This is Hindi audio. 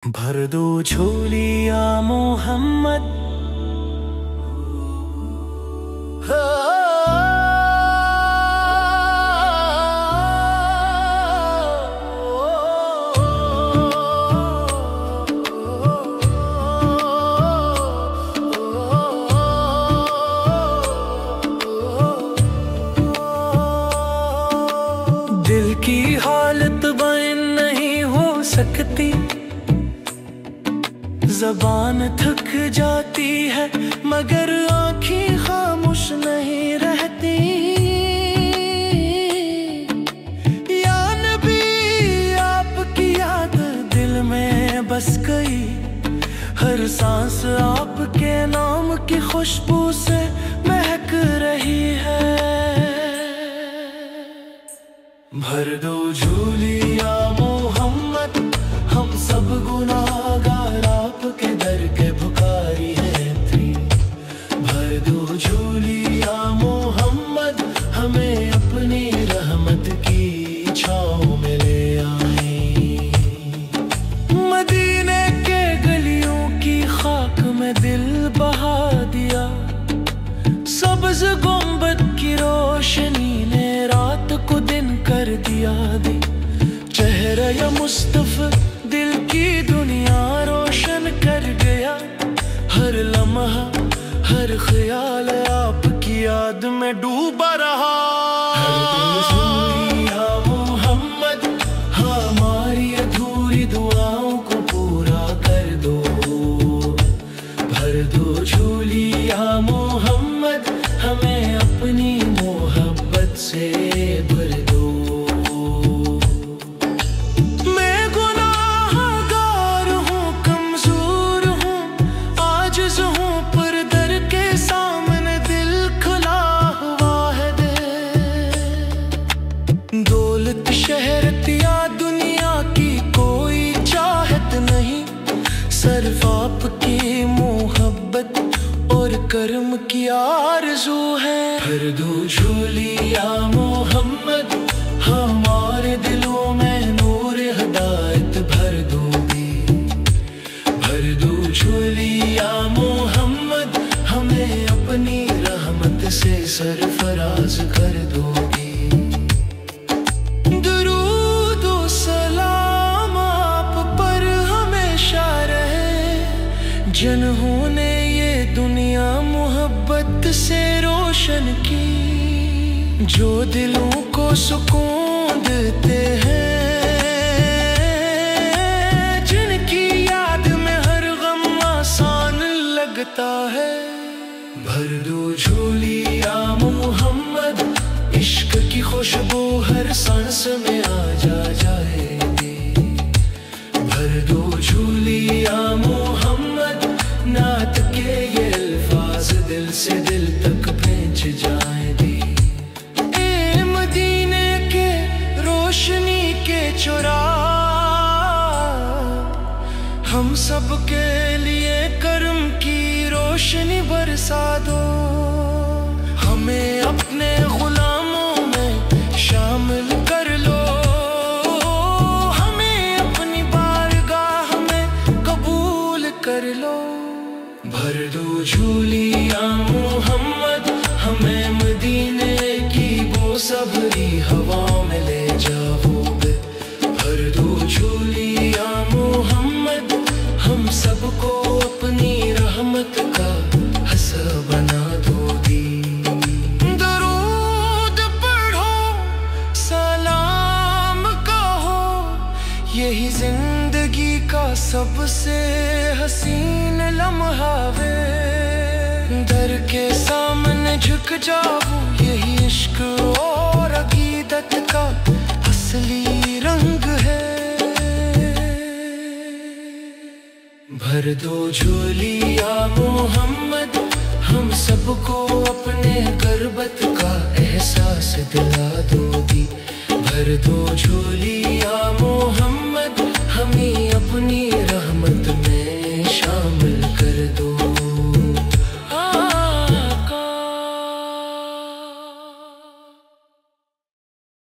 भर दो झोलिया मोहम्मद। दिल की हालत बयान नहीं हो सकती, ज़बान थक जाती है मगर आँखें खामोश नहीं रहती। या नबी आपकी याद दिल में बस गई, हर सांस आपके नाम की खुशबू से महक रही है। भर दो झोलिया मोहम्मद, हम सब गुनाहगार आपके दर के भिखारी हैं। भर दो झोलिया मोहम्मद, हमें अपनी रहमत की छाँव में ले आए। मदीने के गलियों की खाक में दिल बहा दिया, सब्ज़ गुंबद की रोशनी ने रात को दिन कर दिया दी। चेहरा या मुस्तफ़ा दिल की दुनिया रोशन कर गया, हर लम्हा हर ख्याल आपकी याद में डूबा रहा। मोहम्मद, हमारी अधूरी दुआओं को पूरा कर दो। भर दो झोलिया मोहम्मद, हमें अपनी मोहब्बत से भर दो। मैं गुनाहगार हूँ, कमजोर हूँ, आजिज़ हूँ, पर दर के सामने दिल खुला हुआ है दे। दौलत शहरत या दुनिया की कोई चाहत नहीं, सिर्फ आपकी मोहब्बत और कर्म की आरज़ू है। भर दो झोलिया मोहम्मद, हमारे दिलों में नूर हिदायत भर दोगी। भर दो झोलिया मोहम्मद, हमें अपनी रहमत से सरफराज कर दोगी। दुरूद व सलाम आप पर हमेशा रहे, जिन्होंने ये दुनिया मोहब्बत से रोशन की, जो दिलों को सुकून देते हैं, जिनकी याद में हर गम आसान लगता है। भर दो झोलिया मोहम्मद, इश्क की खुशबू हर सांस में आ जाएगी। भर दो झोलिया मोहम्मद, नात के ये अल्फाज दिल से दिल तक पहुंच जाएंगे। ए मदीने के रोशनी के चुरा, हम सब के लिए करम की रोशनी बरसा दो। हमें अपने गुलामों में शामिल कर लो, हमें अपनी बारगाह में कबूल कर लो। भर दो झोलिया मोहम्मद, हमें मदीने की बोसबरी हवा में ले जाओगे। भर दो झोलिया मोहम्मद, हम सबको अपनी रहमत का हिस्सा बना दोगी। दरूद पढ़ो, सलाम कहो, यही जिंदगी का सबसे हसीन लम्हा वे। दर के सामने झुक जाओ, यही इश्क और अकीदत का असली रंग है। भर दो झोलिया मोहम्मद, हम सबको अपने गुर्बत का एहसास दिला दोगी। भर दो झोलिया मोहम्मद, हमें अपनी